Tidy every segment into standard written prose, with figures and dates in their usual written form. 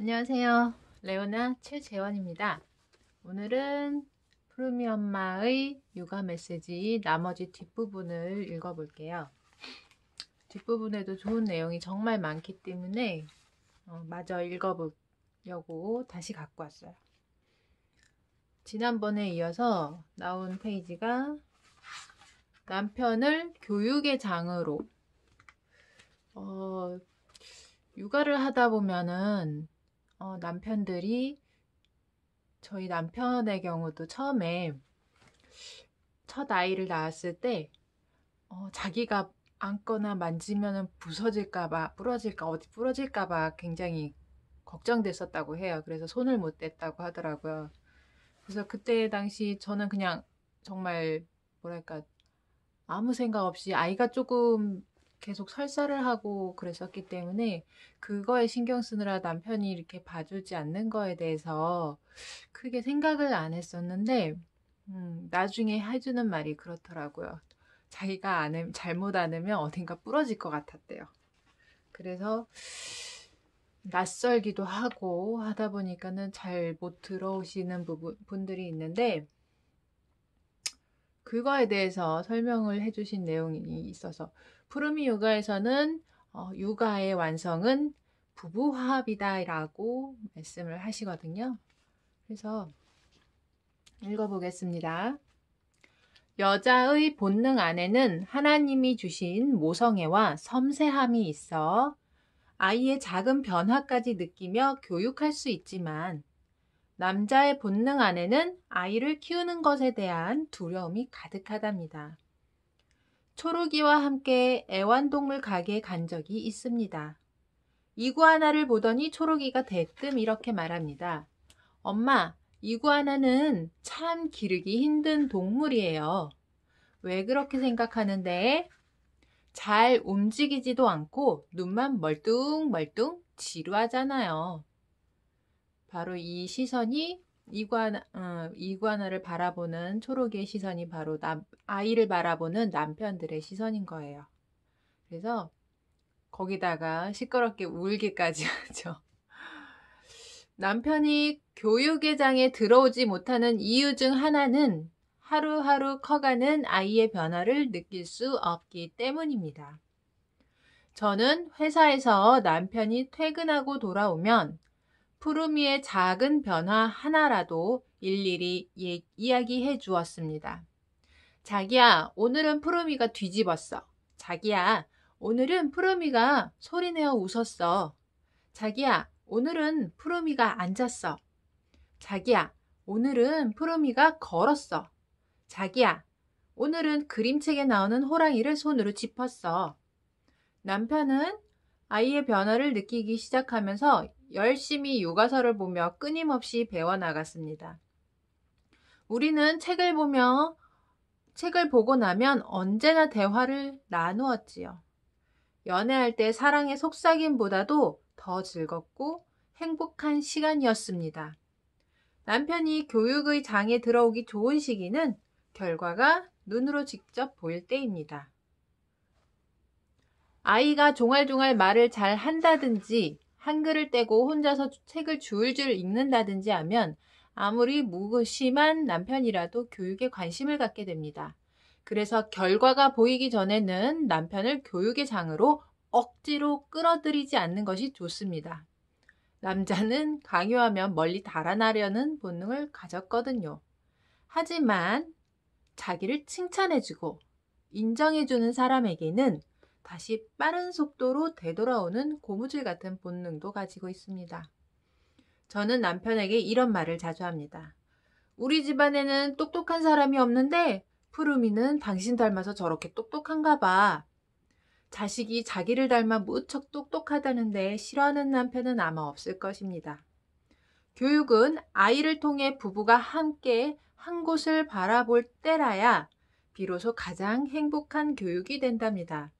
안녕하세요. 레오나 최재원입니다. 오늘은 푸르미 엄마의 육아 메시지 나머지 뒷부분을 읽어볼게요. 뒷부분에도 좋은 내용이 정말 많기 때문에 마저 읽어보려고 다시 갖고 왔어요. 지난번에 이어서 나온 페이지가 남편을 교육의 장으로 육아를 하다 보면은 남편들이 저희 남편의 경우도 처음에 첫 아이를 낳았을 때 자기가 안거나 만지면 부서질까봐 어디 부러질까봐 굉장히 걱정됐었다고 해요. 그래서 손을 못 댔다고 하더라고요. 그래서 그때 당시 저는 그냥 정말 뭐랄까 아무 생각 없이 아이가 조금 계속 설사를 하고 그랬었기 때문에 그거에 신경 쓰느라 남편이 이렇게 봐주지 않는 거에 대해서 크게 생각을 안 했었는데 나중에 해주는 말이 그렇더라고요. 자기가 잘못 안으면 어딘가 부러질 것 같았대요. 그래서 낯설기도 하고 하다 보니까는 잘 못 들어오시는 분들이 있는데 그거에 대해서 설명을 해주신 내용이 있어서 푸르미 요가에서는 육아의 완성은 부부화합이다라고 말씀을 하시거든요. 그래서 읽어보겠습니다. 여자의 본능 안에는 하나님이 주신 모성애와 섬세함이 있어 아이의 작은 변화까지 느끼며 교육할 수 있지만 남자의 본능 안에는 아이를 키우는 것에 대한 두려움이 가득하답니다. 초록이와 함께 애완동물 가게에 간 적이 있습니다. 이구아나를 보더니 초록이가 대뜸 이렇게 말합니다. 엄마, 이구아나는 참 기르기 힘든 동물이에요. 왜 그렇게 생각하는데? 잘 움직이지도 않고 눈만 멀뚱멀뚱 지루하잖아요. 바로 이 시선이 이구아나를 바라보는 초록이의 시선이 바로 아이를 바라보는 남편들의 시선인 거예요. 그래서 거기다가 시끄럽게 울기까지 하죠. 남편이 교육의 장에 들어오지 못하는 이유 중 하나는 하루하루 커가는 아이의 변화를 느낄 수 없기 때문입니다. 저는 회사에서 남편이 퇴근하고 돌아오면 푸르미의 작은 변화 하나라도 일일이 이야기해 주었습니다. 자기야, 오늘은 푸르미가 뒤집었어. 자기야, 오늘은 푸르미가 소리내어 웃었어. 자기야, 오늘은 푸르미가 앉았어. 자기야, 오늘은 푸르미가 걸었어. 자기야, 오늘은 그림책에 나오는 호랑이를 손으로 짚었어. 남편은 아이의 변화를 느끼기 시작하면서 열심히 교과서를 보며 끊임없이 배워나갔습니다. 우리는 책을 보고 나면 언제나 대화를 나누었지요. 연애할 때 사랑의 속삭임보다도 더 즐겁고 행복한 시간이었습니다. 남편이 교육의 장에 들어오기 좋은 시기는 결과가 눈으로 직접 보일 때입니다. 아이가 종알종알 말을 잘 한다든지 한글을 떼고 혼자서 책을 줄줄 읽는다든지 하면 아무리 무심한 남편이라도 교육에 관심을 갖게 됩니다. 그래서 결과가 보이기 전에는 남편을 교육의 장으로 억지로 끌어들이지 않는 것이 좋습니다. 남자는 강요하면 멀리 달아나려는 본능을 가졌거든요. 하지만 자기를 칭찬해주고 인정해주는 사람에게는 다시 빠른 속도로 되돌아오는 고무줄 같은 본능도 가지고 있습니다. 저는 남편에게 이런 말을 자주 합니다. 우리 집안에는 똑똑한 사람이 없는데 푸르미는 당신 닮아서 저렇게 똑똑한가 봐. 자식이 자기를 닮아 무척 똑똑하다는데 싫어하는 남편은 아마 없을 것입니다. 교육은 아이를 통해 부부가 함께 한 곳을 바라볼 때라야 비로소 가장 행복한 교육이 된답니다.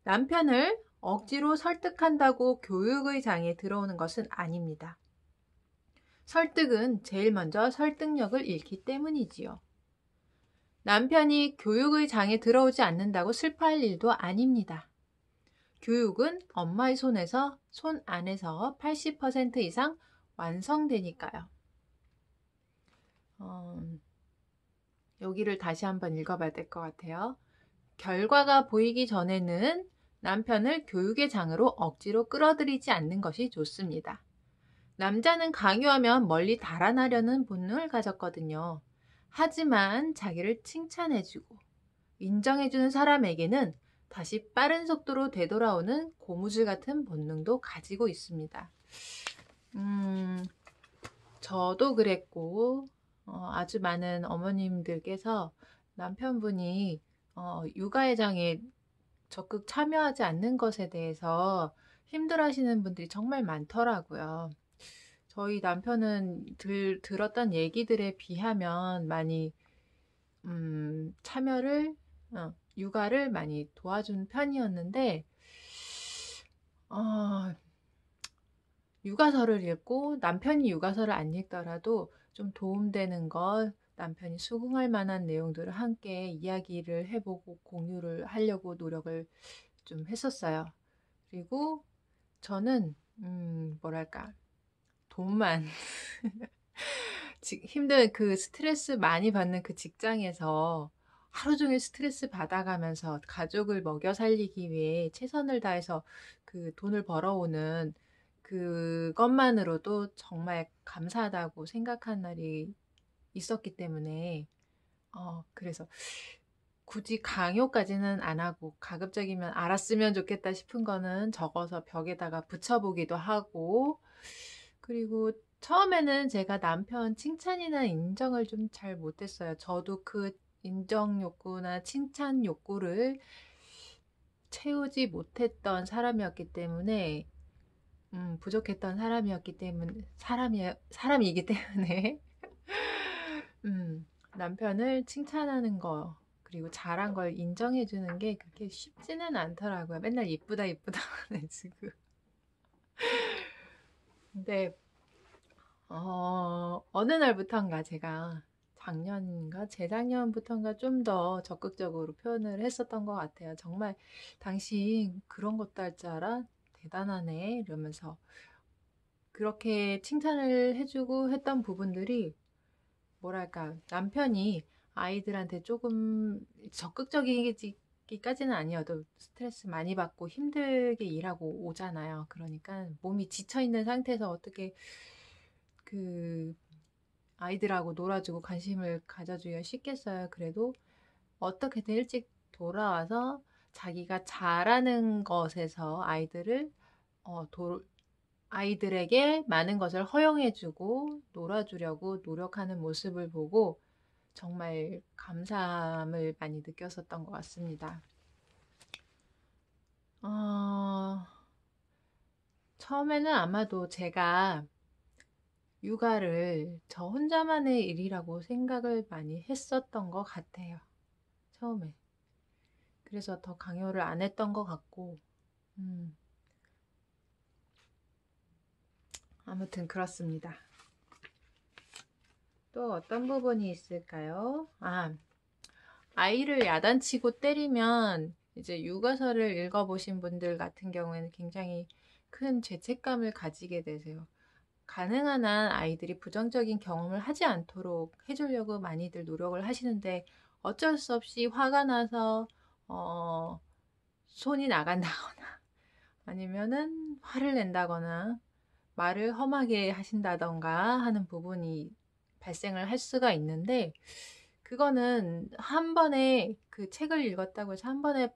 남편을 억지로 설득한다고 교육의 장에 들어오는 것은 아닙니다. 설득은 제일 먼저 설득력을 잃기 때문이지요. 남편이 교육의 장에 들어오지 않는다고 슬퍼할 일도 아닙니다. 교육은 엄마의 손 안에서 80% 이상 완성되니까요. 여기를 다시 한번 읽어봐야 될 것 같아요. 결과가 보이기 전에는 남편을 교육의 장으로 억지로 끌어들이지 않는 것이 좋습니다. 남자는 강요하면 멀리 달아나려는 본능을 가졌거든요. 하지만 자기를 칭찬해주고 인정해주는 사람에게는 다시 빠른 속도로 되돌아오는 고무줄 같은 본능도 가지고 있습니다. 저도 그랬고, 아주 많은 어머님들께서 남편분이 육아회장에 적극 참여하지 않는 것에 대해서 힘들어하시는 분들이 정말 많더라고요. 저희 남편은 들었던 얘기들에 비하면 많이 참여를 육아를 많이 도와준 편이었는데 육아서를 읽고 남편이 육아서를 안 읽더라도 좀 도움되는 것, 남편이 수긍할 만한 내용들을 함께 이야기를 해보고 공유를 하려고 노력을 좀 했었어요. 그리고 저는 뭐랄까 돈만 힘든 그 스트레스 많이 받는 그 직장에서 하루 종일 스트레스 받아가면서 가족을 먹여 살리기 위해 최선을 다해서 그 돈을 벌어오는 그것만으로도 정말 감사하다고 생각한 날이 있었기 때문에 그래서 굳이 강요까지는 안 하고 가급적이면 알았으면 좋겠다 싶은 거는 적어서 벽에다가 붙여보기도 하고 그리고 처음에는 제가 남편 칭찬이나 인정을 좀 잘 못했어요. 저도 그 인정 욕구나 칭찬 욕구를 채우지 못했던 사람이었기 때문에 부족했던 사람이었기 때문에 사람이기 때문에 남편을 칭찬하는 거 그리고 잘한 걸 인정해 주는 게 그렇게 쉽지는 않더라고요. 맨날 이쁘다 이쁘다 지금. 근데 어느 날부턴가 제가 작년인가 재작년부턴가 좀 더 적극적으로 표현을 했었던 것 같아요. 정말 당신 그런 것도 할 줄 알아? 대단하네 이러면서 그렇게 칭찬을 해주고 했던 부분들이 뭐랄까 남편이 아이들한테 조금 적극적이기까지는 아니어도 스트레스 많이 받고 힘들게 일하고 오잖아요. 그러니까 몸이 지쳐 있는 상태에서 어떻게 그 아이들하고 놀아주고 관심을 가져주기가 쉽겠어요. 그래도 어떻게든 일찍 돌아와서 자기가 잘하는 것에서 아이들에게 많은 것을 허용해주고 놀아주려고 노력하는 모습을 보고 정말 감사함을 많이 느꼈었던 것 같습니다. 처음에는 아마도 제가 육아를 저 혼자만의 일이라고 생각을 많이 했었던 것 같아요. 처음에. 그래서 더 강요를 안 했던 것 같고, 아무튼 그렇습니다. 또 어떤 부분이 있을까요? 아이를 야단치고 때리면 이제 육아서를 읽어보신 분들 같은 경우에는 굉장히 큰 죄책감을 가지게 되세요. 가능한 한 아이들이 부정적인 경험을 하지 않도록 해주려고 많이들 노력을 하시는데 어쩔 수 없이 화가 나서 손이 나간다거나 아니면은 화를 낸다거나 말을 험하게 하신다던가 하는 부분이 발생을 할 수가 있는데 그거는 한 번에 그 책을 읽었다고 해서 한 번에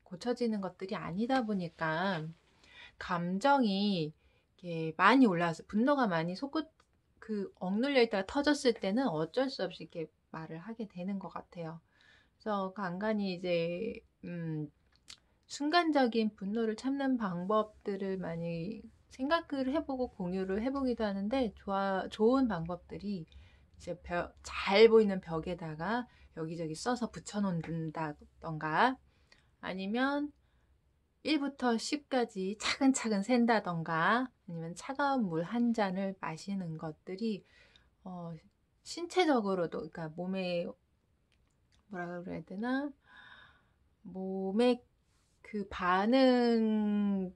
고쳐지는 것들이 아니다 보니까 감정이 이렇게 많이 올라와서 분노가 많이 억눌려 있다가 터졌을 때는 어쩔 수 없이 이렇게 말을 하게 되는 것 같아요. 그래서 간간히 이제 순간적인 분노를 참는 방법들을 많이 생각을 해보고 공유를 해보기도 하는데 좋은 방법들이 이제 잘 보이는 벽에다가 여기저기 써서 붙여놓는다던가 아니면 1부터 10까지 차근차근 센다던가 아니면 차가운 물 한 잔을 마시는 것들이 신체적으로도 그러니까 몸에 뭐라 그래야 되나 몸에 그 반응을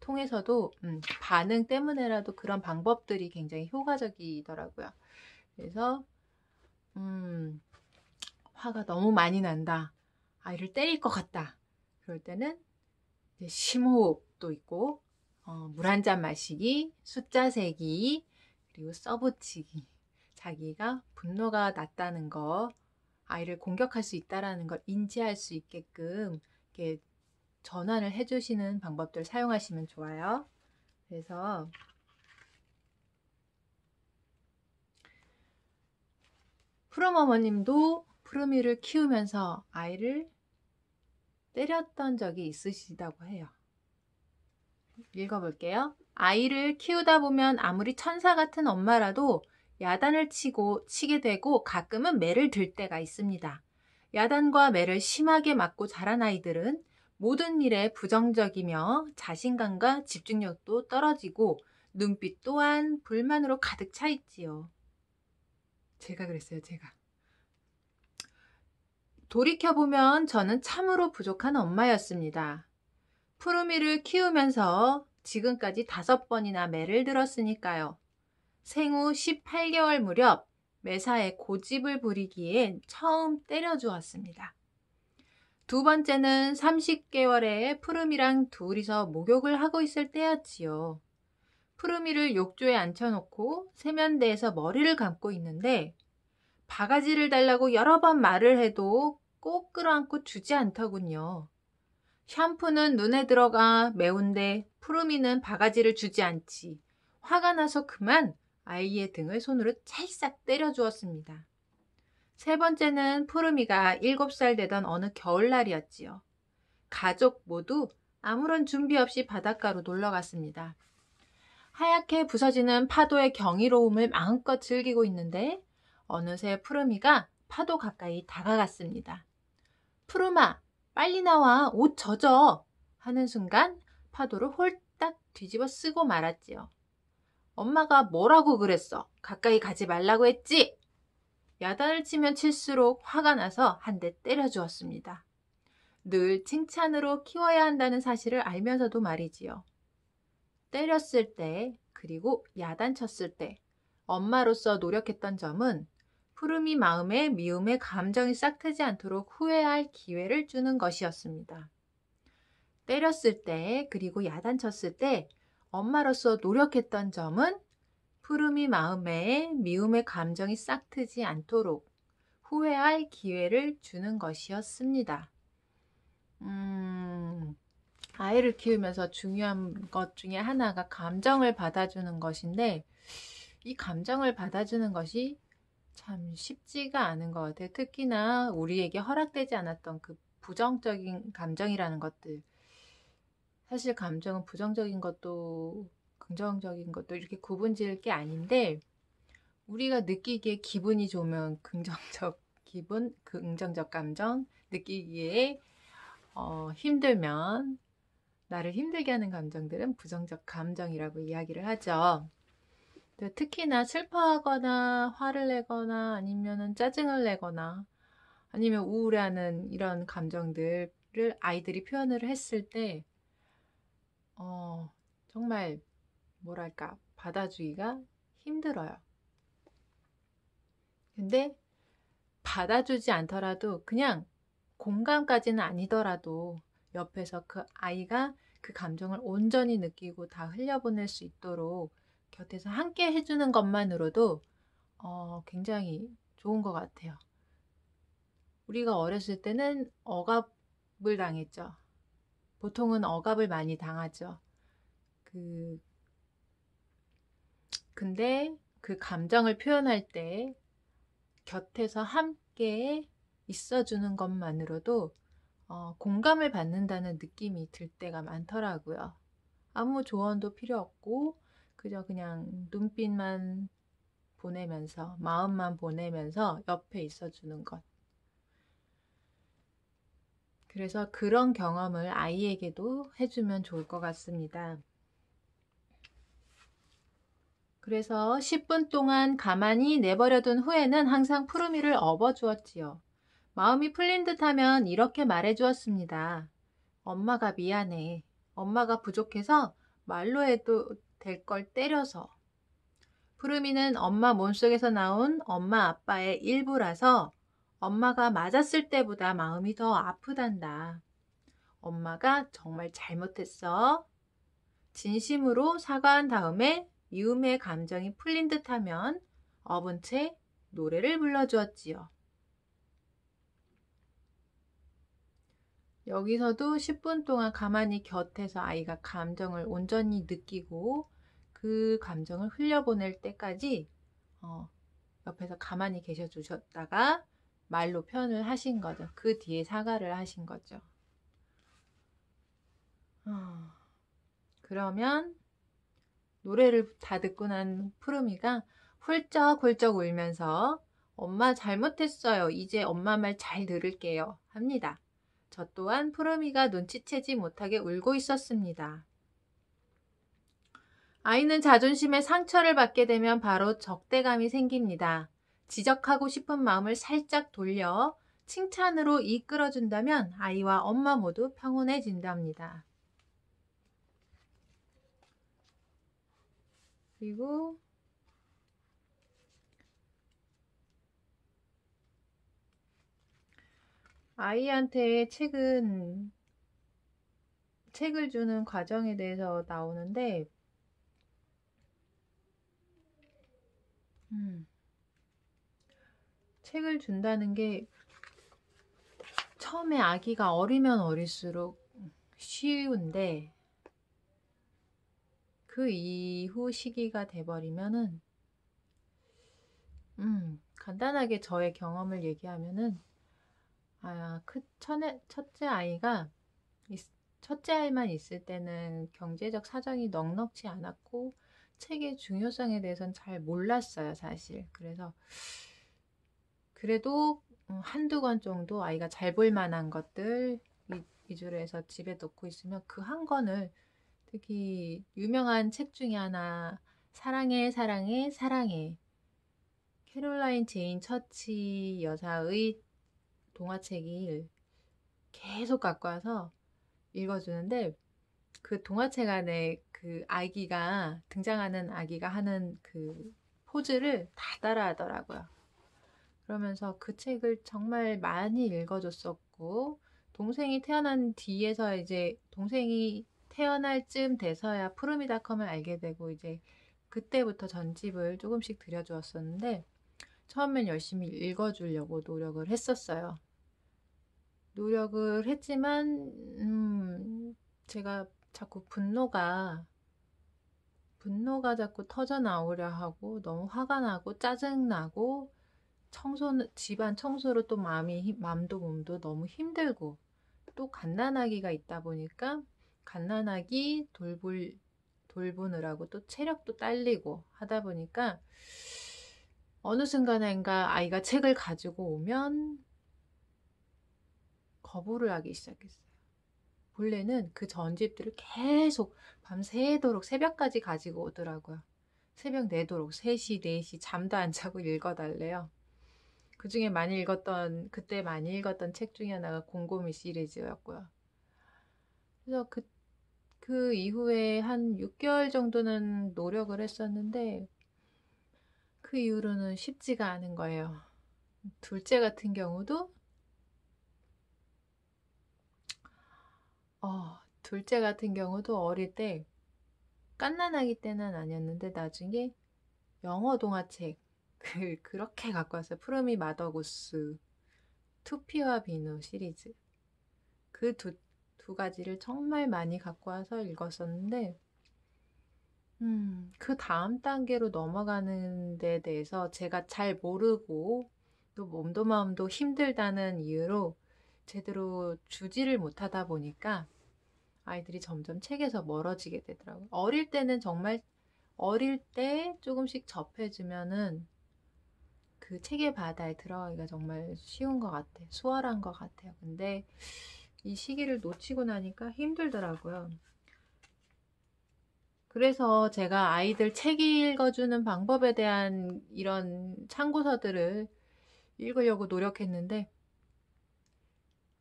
통해서도 반응 때문에라도 그런 방법들이 굉장히 효과적이더라고요. 그래서 화가 너무 많이 난다. 아이를 때릴 것 같다. 그럴 때는 이제 심호흡도 있고 물 한 잔 마시기, 숫자 세기, 그리고 써붙이기. 자기가 분노가 났다는 거, 아이를 공격할 수 있다는 걸 인지할 수 있게끔 이렇게 전환을 해주시는 방법들 사용하시면 좋아요. 그래서 푸름 어머님도 푸름이를 키우면서 아이를 때렸던 적이 있으시다고 해요. 읽어볼게요. 아이를 키우다 보면 아무리 천사 같은 엄마라도 야단을 치게 되고 가끔은 매를 들 때가 있습니다. 야단과 매를 심하게 맞고 자란 아이들은 모든 일에 부정적이며 자신감과 집중력도 떨어지고 눈빛 또한 불만으로 가득 차 있지요. 제가 그랬어요, 제가. 돌이켜보면 저는 참으로 부족한 엄마였습니다. 푸르미를 키우면서 지금까지 5번이나 매를 들었으니까요. 생후 18개월 무렵 매사에 고집을 부리기에 처음 때려주었습니다. 두 번째는 30개월에 푸르미랑 둘이서 목욕을 하고 있을 때였지요. 푸르미를 욕조에 앉혀놓고 세면대에서 머리를 감고 있는데 바가지를 달라고 여러 번 말을 해도 꼭 끌어안고 주지 않더군요. 샴푸는 눈에 들어가 매운데 푸르미는 바가지를 주지 않지. 화가 나서 그만 아이의 등을 손으로 찰싹 때려주었습니다. 세 번째는 푸르미가 7살 되던 어느 겨울날이었지요. 가족 모두 아무런 준비 없이 바닷가로 놀러 갔습니다. 하얗게 부서지는 파도의 경이로움을 마음껏 즐기고 있는데 어느새 푸르미가 파도 가까이 다가갔습니다. 푸르마, 빨리 나와, 옷 젖어 하는 순간 파도를 홀딱 뒤집어 쓰고 말았지요. 엄마가 뭐라고 그랬어? 가까이 가지 말라고 했지? 야단을 치면 칠수록 화가 나서 한 대 때려주었습니다. 늘 칭찬으로 키워야 한다는 사실을 알면서도 말이지요. 때렸을 때 그리고 야단쳤을 때 엄마로서 노력했던 점은 푸르미 마음에 미움의 감정이 싹트지 않도록 후회할 기회를 주는 것이었습니다. 때렸을 때 그리고 야단쳤을 때 엄마로서 노력했던 점은 푸르미 마음에 미움의 감정이 싹트지 않도록 후회할 기회를 주는 것이었습니다. 아이를 키우면서 중요한 것 중에 하나가 감정을 받아주는 것인데 이 감정을 받아주는 것이 참 쉽지가 않은 것 같아요. 특히나 우리에게 허락되지 않았던 그 부정적인 감정이라는 것들. 사실 감정은 부정적인 것도 긍정적인 것도 이렇게 구분 지을 게 아닌데 우리가 느끼기에 기분이 좋으면 긍정적 기분, 긍정적 감정, 느끼기에 힘들면 나를 힘들게 하는 감정들은 부정적 감정이라고 이야기를 하죠. 특히나 슬퍼하거나 화를 내거나 아니면 짜증을 내거나 아니면 우울해하는 이런 감정들을 아이들이 표현을 했을 때 정말 뭐랄까 받아주기가 힘들어요. 근데 받아주지 않더라도 그냥 공감까지는 아니더라도 옆에서 그 아이가 그 감정을 온전히 느끼고 다 흘려보낼 수 있도록 곁에서 함께 해주는 것만으로도 굉장히 좋은 것 같아요. 우리가 어렸을 때는 억압을 당했죠. 보통은 억압을 많이 당하죠. 근데 그 감정을 표현할 때 곁에서 함께 있어주는 것만으로도 공감을 받는다는 느낌이 들 때가 많더라고요. 아무 조언도 필요 없고 그냥 눈빛만 보내면서 마음만 보내면서 옆에 있어주는 것. 그래서 그런 경험을 아이에게도 해주면 좋을 것 같습니다. 그래서 10분 동안 가만히 내버려둔 후에는 항상 푸르미를 업어주었지요. 마음이 풀린 듯하면 이렇게 말해주었습니다. 엄마가 미안해. 엄마가 부족해서 말로 해도 될 걸 때려서. 푸르미는 엄마 몸속에서 나온 엄마 아빠의 일부라서 엄마가 맞았을 때보다 마음이 더 아프단다. 엄마가 정말 잘못했어. 진심으로 사과한 다음에 미움의 감정이 풀린 듯하면 업은 채 노래를 불러주었지요. 여기서도 10분 동안 가만히 곁에서 아이가 감정을 온전히 느끼고 그 감정을 흘려보낼 때까지 옆에서 가만히 계셔 주셨다가 말로 표현을 하신 거죠. 그 뒤에 사과를 하신 거죠. 그러면 노래를 다 듣고 난 푸르미가 훌쩍훌쩍 울면서 엄마 잘못했어요. 이제 엄마 말 잘 들을게요. 합니다. 저 또한 푸르미가 눈치채지 못하게 울고 있었습니다. 아이는 자존심에 상처를 받게 되면 바로 적대감이 생깁니다. 지적하고 싶은 마음을 살짝 돌려 칭찬으로 이끌어준다면 아이와 엄마 모두 평온해진답니다. 그리고 아이한테 책을 주는 과정에 대해서 나오는데 책을 준다는 게 처음에 아기가 어리면 어릴수록 쉬운데 그 이후 시기가 돼버리면은 간단하게 저의 경험을 얘기하면은 첫째 아이만 있을 때는 경제적 사정이 넉넉지 않았고 책의 중요성에 대해서는 잘 몰랐어요, 사실. 그래도 한두 권 정도 아이가 잘 볼 만한 것들 위주로 해서 집에 놓고 있으면 그 한 권을 특히 유명한 책 중에 하나 사랑해 사랑해 사랑해 캐롤라인 제인 처치 여사의 동화책을 계속 갖고 와서 읽어주는데 그 동화책 안에 그 등장하는 아기가 하는 그 포즈를 다 따라 하더라고요. 그러면서 그 책을 정말 많이 읽어줬었고, 동생이 태어난 뒤에서 이제 동생이 태어날 쯤 돼서야 푸르미닷컴을 알게 되고, 이제 그때부터 전집을 조금씩 들여주었었는데, 처음엔 열심히 읽어주려고 노력을 했었어요. 노력을 했지만, 제가 자꾸 분노가 자꾸 터져 나오려 하고, 너무 화가 나고, 짜증나고, 집안 청소로 또 마음도 몸도 너무 힘들고, 또 갓난아기가 있다 보니까, 갓난아기 돌보느라고 또 체력도 딸리고 하다 보니까, 어느 순간인가 아이가 책을 가지고 오면, 거부를 하기 시작했어요. 본래는 그 전집들을 계속 밤새도록 새벽까지 가지고 오더라고요. 새벽 내도록 3시, 4시 잠도 안 자고 읽어달래요. 그때 많이 읽었던 책 중에 하나가 곰곰이 시리즈였고요. 그래서 그 이후에 한 6개월 정도는 노력을 했었는데, 그 이후로는 쉽지가 않은 거예요. 둘째 같은 경우도 어릴 때, 갓난아기 때는 아니었는데, 나중에 영어 동화책, 그렇게 갖고 왔어요. 푸르미 마더고스, 투피와 비누 시리즈. 그 두 가지를 정말 많이 갖고 와서 읽었었는데, 그 다음 단계로 넘어가는 데 대해서 제가 잘 모르고, 또 몸도 마음도 힘들다는 이유로 제대로 주지를 못하다 보니까 아이들이 점점 책에서 멀어지게 되더라고요. 어릴 때 조금씩 접해주면은 그 책의 바다에 들어가기가 정말 쉬운 것 같아요. 수월한 것 같아요. 근데 이 시기를 놓치고 나니까 힘들더라고요. 그래서 제가 아이들 책 읽어주는 방법에 대한 이런 참고서들을 읽으려고 노력했는데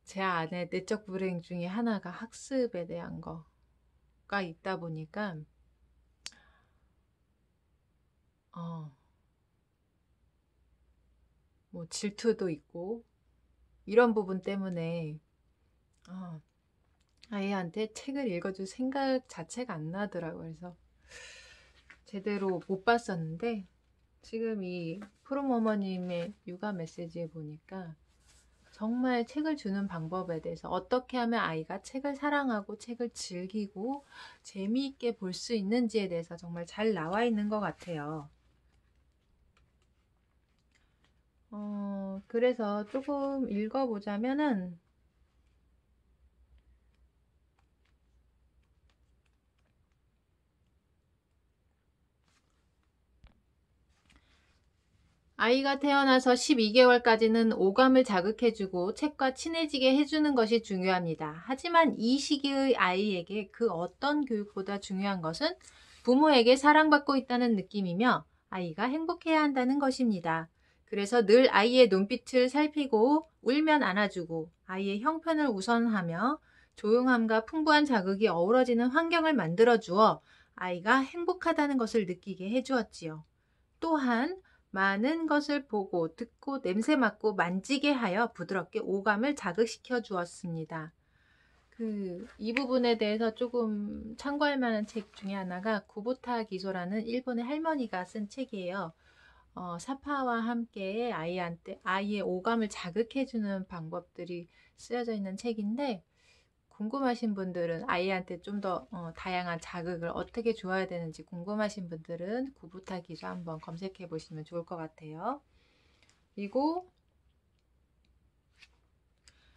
제 안에 내적 불행 중에 하나가 학습에 대한 거가 있다 보니까, 어, 뭐 질투도 있고, 이런 부분 때문에, 어, 아이한테 책을 읽어줄 생각 자체가 안 나더라고요. 그래서 제대로 못 봤었는데, 지금 이 프롬 어머님의 육아 메시지에 보니까, 정말 책을 주는 방법에 대해서 어떻게 하면 아이가 책을 사랑하고 책을 즐기고 재미있게 볼 수 있는지에 대해서 정말 잘 나와 있는 것 같아요. 그래서 조금 읽어보자면은, 아이가 태어나서 12개월까지는 오감을 자극해주고 책과 친해지게 해주는 것이 중요합니다. 하지만 이 시기의 아이에게 그 어떤 교육보다 중요한 것은 부모에게 사랑받고 있다는 느낌이며 아이가 행복해야 한다는 것입니다. 그래서 늘 아이의 눈빛을 살피고 울면 안아주고 아이의 형편을 우선하며 조용함과 풍부한 자극이 어우러지는 환경을 만들어 주어 아이가 행복하다는 것을 느끼게 해주었지요. 또한 많은 것을 보고 듣고 냄새 맡고 만지게 하여 부드럽게 오감을 자극시켜 주었습니다. 이 부분에 대해서 조금 참고할 만한 책 중에 하나가 구보타 기소라는 일본의 할머니가 쓴 책이에요. 사파와 함께 아이의 오감을 자극해주는 방법들이 쓰여져 있는 책인데, 궁금하신 분들은 아이한테 좀 더 다양한 자극을 어떻게 줘야 되는지 궁금하신 분들은 구부타 기수 한번 검색해 보시면 좋을 것 같아요. 그리고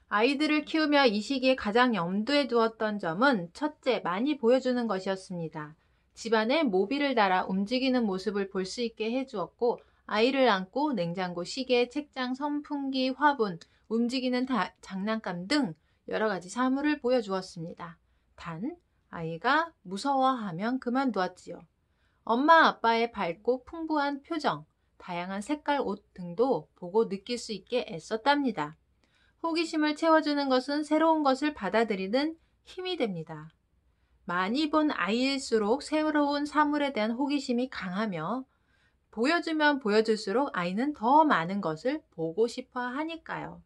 아이들을 키우며 이 시기에 가장 염두에 두었던 점은 첫째, 많이 보여주는 것이었습니다. 집안에 모비를 달아 움직이는 모습을 볼 수 있게 해주었고 아이를 안고 냉장고, 시계, 책장, 선풍기, 화분, 움직이는 장난감 등 여러 가지 사물을 보여주었습니다. 단, 아이가 무서워하면 그만두었지요. 엄마 아빠의 밝고 풍부한 표정, 다양한 색깔 옷 등도 보고 느낄 수 있게 애썼답니다. 호기심을 채워주는 것은 새로운 것을 받아들이는 힘이 됩니다. 많이 본 아이일수록 새로운 사물에 대한 호기심이 강하며 보여주면 보여줄수록 아이는 더 많은 것을 보고 싶어 하니까요.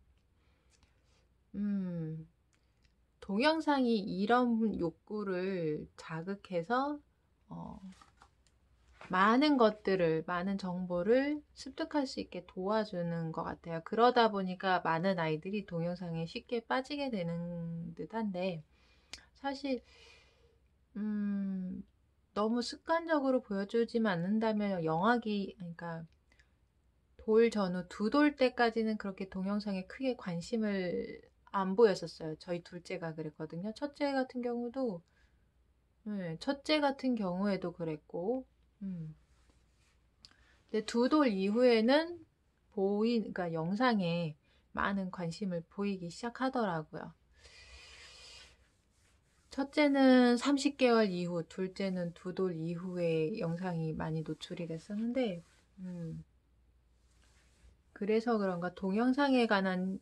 동영상이 이런 욕구를 자극해서 많은 정보를 습득할 수 있게 도와주는 것 같아요. 그러다 보니까 많은 아이들이 동영상에 쉽게 빠지게 되는 듯한데, 사실, 너무 습관적으로 보여주지만 않는다면 그러니까 돌 전후 두 돌 때까지는 그렇게 동영상에 크게 관심을 안 보였었어요. 저희 둘째가 그랬거든요. 첫째 같은 경우에도 그랬고, 근데 두 돌 이후에는 그러니까 영상에 많은 관심을 보이기 시작하더라고요. 첫째는 30개월 이후, 둘째는 두 돌 이후에 영상이 많이 노출이 됐었는데, 그래서 그런가 동영상에 관한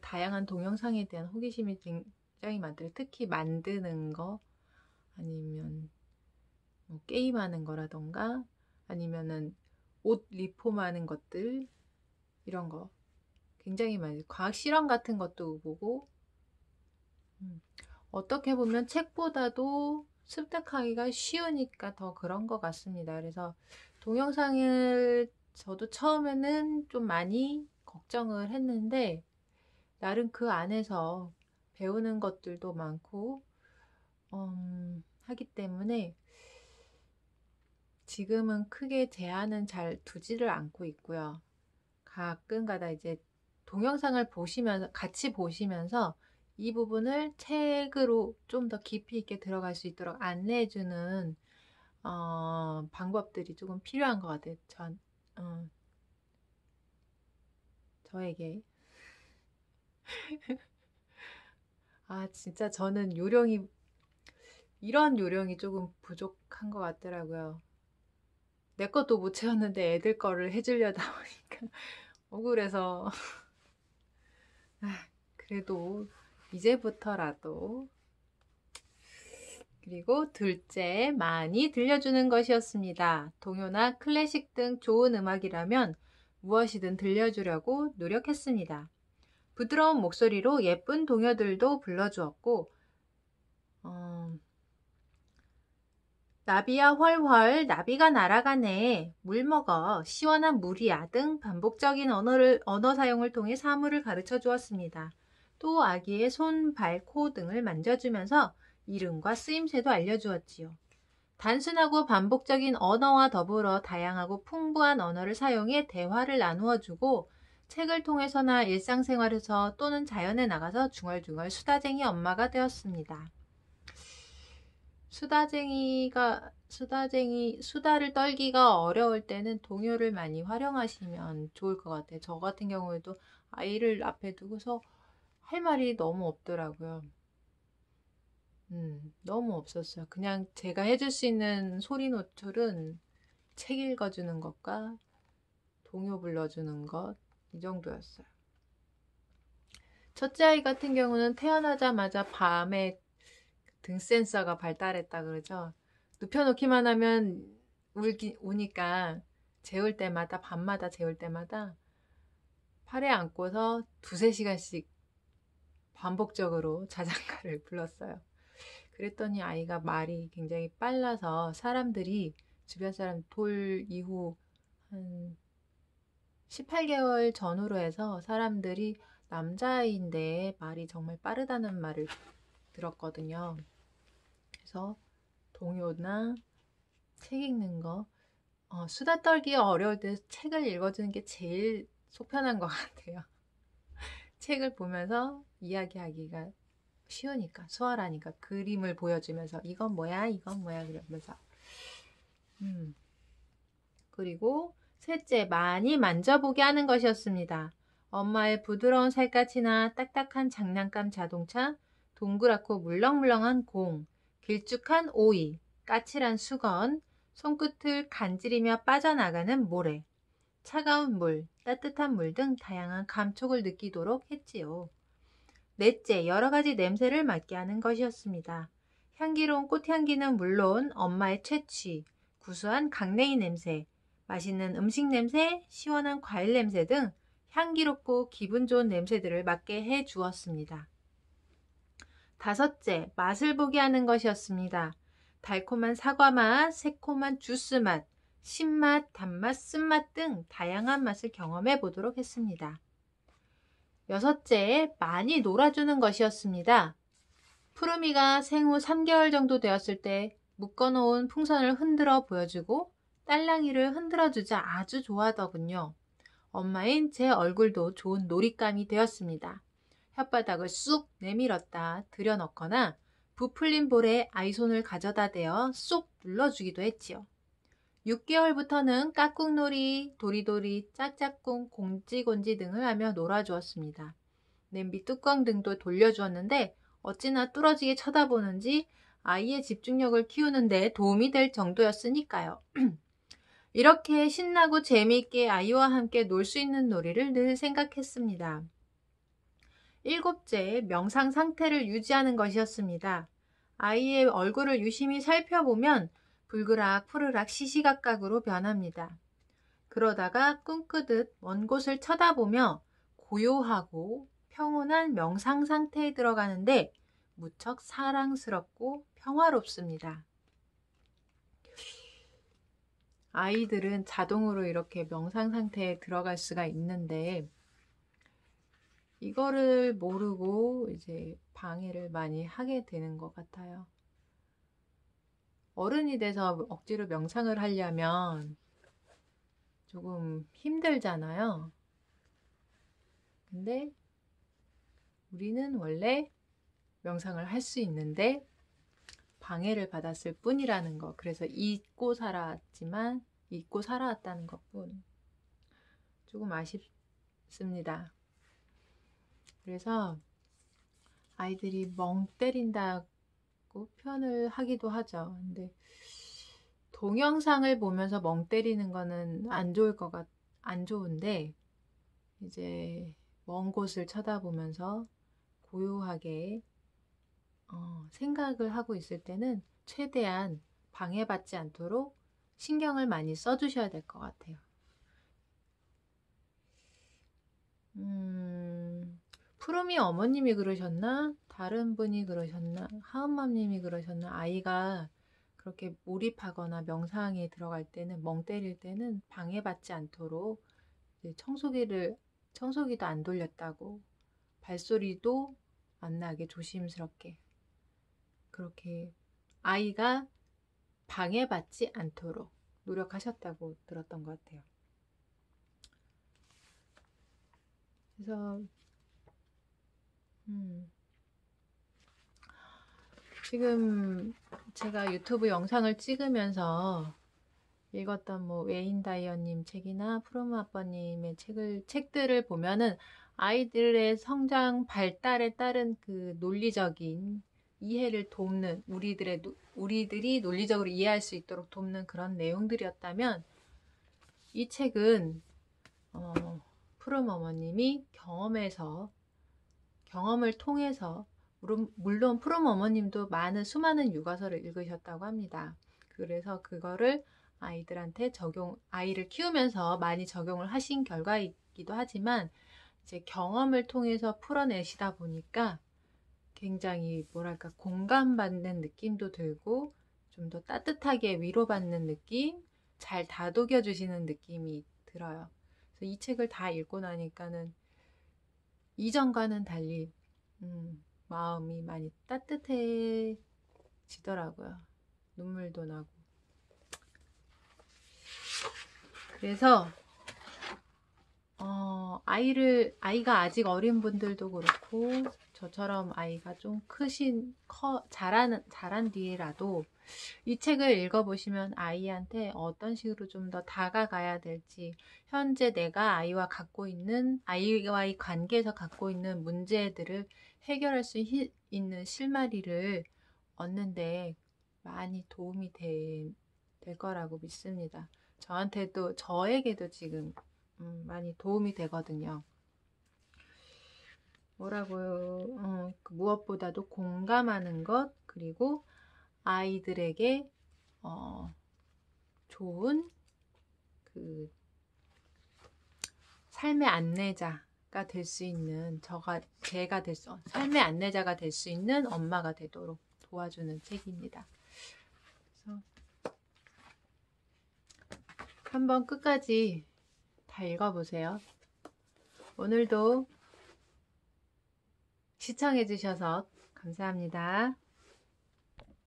다양한 동영상에 대한 호기심이 굉장히 많더라고요. 특히 만드는 거, 아니면 뭐 게임하는 거라던가, 아니면은 옷 리폼하는 것들, 이런 거 굉장히 많이 과학 실험 같은 것도 보고 어떻게 보면 책보다도 습득하기가 쉬우니까 더 그런 것 같습니다. 그래서 동영상을 저도 처음에는 좀 많이 걱정을 했는데 나름 그 안에서 배우는 것들도 많고 하기 때문에 지금은 크게 제한은 잘 두지를 않고 있고요. 가끔가다 이제 동영상을 같이 보시면서 이 부분을 책으로 좀 더 깊이 있게 들어갈 수 있도록 안내해주는 방법들이 조금 필요한 것 같아요. 저에게. 진짜 저는 이런 요령이 조금 부족한 것 같더라고요. 내 것도 못 채웠는데 애들 거를 해주려다 보니까 억울해서. 그래도 이제부터라도. 그리고 둘째, 많이 들려주는 것이었습니다. 동요나 클래식 등 좋은 음악이라면 무엇이든 들려주려고 노력했습니다. 부드러운 목소리로 예쁜 동요들도 불러주었고, 나비야 훨훨 나비가 날아가네, 물 먹어, 시원한 물이야 등 반복적인 언어 사용을 통해 사물을 가르쳐 주었습니다. 또 아기의 손, 발, 코 등을 만져주면서 이름과 쓰임새도 알려주었지요. 단순하고 반복적인 언어와 더불어 다양하고 풍부한 언어를 사용해 대화를 나누어 주고 책을 통해서나 일상생활에서 또는 자연에 나가서 중얼중얼 수다쟁이 엄마가 되었습니다. 수다를 떨기가 어려울 때는 동요를 많이 활용하시면 좋을 것 같아요. 저 같은 경우에도 아이를 앞에 두고서 할 말이 너무 없더라고요. 너무 없었어요. 그냥 제가 해줄 수 있는 소리 노출은 책 읽어주는 것과 동요 불러주는 것, 이 정도였어요. 첫째 아이 같은 경우는 태어나자마자 밤에 등 센서가 발달했다 그러죠. 눕혀놓기만 하면 우니까 재울 때마다, 밤마다 재울 때마다 팔에 안고서 2~3시간씩 반복적으로 자장가를 불렀어요. 그랬더니 아이가 말이 굉장히 빨라서 주변 사람 돌 이후 한 18개월 전후로 해서 사람들이 남자아이인데 말이 정말 빠르다는 말을 들었거든요. 그래서 동요나 책 읽는 거, 수다 떨기 어려울 때 책을 읽어주는 게 제일 속편한 것 같아요. 책을 보면서 이야기하기가 쉬우니까, 수월하니까, 그림을 보여주면서 이건 뭐야 그러면서. 그리고 셋째, 많이 만져보게 하는 것이었습니다. 엄마의 부드러운 살갗이나 딱딱한 장난감 자동차, 동그랗고 물렁물렁한 공, 길쭉한 오이, 까칠한 수건, 손끝을 간지리며 빠져나가는 모래, 차가운 물, 따뜻한 물 등 다양한 감촉을 느끼도록 했지요. 넷째, 여러 가지 냄새를 맡게 하는 것이었습니다. 향기로운 꽃향기는 물론 엄마의 채취, 구수한 강냉이 냄새, 맛있는 음식 냄새, 시원한 과일 냄새 등 향기롭고 기분 좋은 냄새들을 맡게 해 주었습니다. 다섯째, 맛을 보게 하는 것이었습니다. 달콤한 사과 맛, 새콤한 주스 맛, 신맛, 단맛, 쓴맛 등 다양한 맛을 경험해 보도록 했습니다. 여섯째, 많이 놀아주는 것이었습니다. 푸르미가 생후 3개월 정도 되었을 때 묶어놓은 풍선을 흔들어 보여주고 딸랑이를 흔들어주자 아주 좋아하더군요. 엄마인 제 얼굴도 좋은 놀잇감이 되었습니다. 혓바닥을 쑥 내밀었다 들여넣거나 부풀린 볼에 아이 손을 가져다 대어 쏙 눌러주기도 했지요. 6개월부터는 까꿍놀이, 도리도리, 짝짝꿍, 곤지곤지 등을 하며 놀아주었습니다. 냄비 뚜껑 등도 돌려주었는데 어찌나 뚫어지게 쳐다보는지 아이의 집중력을 키우는 데 도움이 될 정도였으니까요. 이렇게 신나고 재미있게 아이와 함께 놀 수 있는 놀이를 늘 생각했습니다. 7째, 명상 상태를 유지하는 것이었습니다. 아이의 얼굴을 유심히 살펴보면 불그락 푸르락 시시각각으로 변합니다. 그러다가 꿈꾸듯 먼 곳을 쳐다보며 고요하고 평온한 명상 상태에 들어가는데 무척 사랑스럽고 평화롭습니다. 아이들은 자동으로 이렇게 명상 상태에 들어갈 수가 있는데 이거를 모르고 이제 방해를 많이 하게 되는 것 같아요. 어른이 돼서 억지로 명상을 하려면 조금 힘들잖아요. 근데 우리는 원래 명상을 할 수 있는데 방해를 받았을 뿐이라는 거. 그래서 잊고 살아왔다는 것뿐. 조금 아쉽습니다. 그래서 아이들이 멍 때린다고 표현을 하기도 하죠. 근데 동영상을 보면서 멍 때리는 거는 안 좋은데 이제 먼 곳을 쳐다보면서 고요하게 생각을 하고 있을 때는 최대한 방해받지 않도록 신경을 많이 써주셔야 될 것 같아요. 푸르미 어머님이 그러셨나? 다른 분이 그러셨나? 하은맘님이 그러셨나? 아이가 그렇게 몰입하거나 명상에 들어갈 때는, 멍 때릴 때는 방해받지 않도록 이제 청소기도 안 돌렸다고, 발소리도 안 나게 조심스럽게, 그렇게 아이가 방해받지 않도록 노력하셨다고 들었던 것 같아요. 그래서 지금 제가 유튜브 영상을 찍으면서 읽었던 뭐 웨인 다이어님 책이나 프로무 아빠님의 책들을 보면은 아이들의 성장 발달에 따른 그 논리적인 이해를 돕는, 우리들이 논리적으로 이해할 수 있도록 돕는 그런 내용들이었다면, 이 책은 프로무 어머님이 경험을 통해서, 물론 프롬 어머님도 수많은 육아서를 읽으셨다고 합니다. 그래서 그거를 아이를 키우면서 많이 적용을 하신 결과이기도 하지만, 이제 경험을 통해서 풀어내시다 보니까 굉장히 공감받는 느낌도 들고, 좀 더 따뜻하게 위로받는 느낌, 잘 다독여 주시는 느낌이 들어요. 그래서 이 책을 다 읽고 나니까는 이전과는 달리 마음이 많이 따뜻해지더라고요. 눈물도 나고. 그래서 아이가 아직 어린 분들도 그렇고, 저처럼 아이가 좀 자란 뒤에라도 이 책을 읽어보시면 아이한테 어떤 식으로 좀 더 다가가야 될지, 현재 내가 아이와의 관계에서 갖고 있는 문제들을 해결할 수 있는 실마리를 얻는데 많이 도움이 될 거라고 믿습니다. 저에게도 지금 많이 도움이 되거든요. 무엇보다도 공감하는 것, 그리고 아이들에게 좋은 삶의 안내자가 될 수 있는, 삶의 안내자가 될 수 있는 엄마가 되도록 도와주는 책입니다. 그래서 한번 끝까지 다 읽어보세요. 오늘도 시청해주셔서 감사합니다.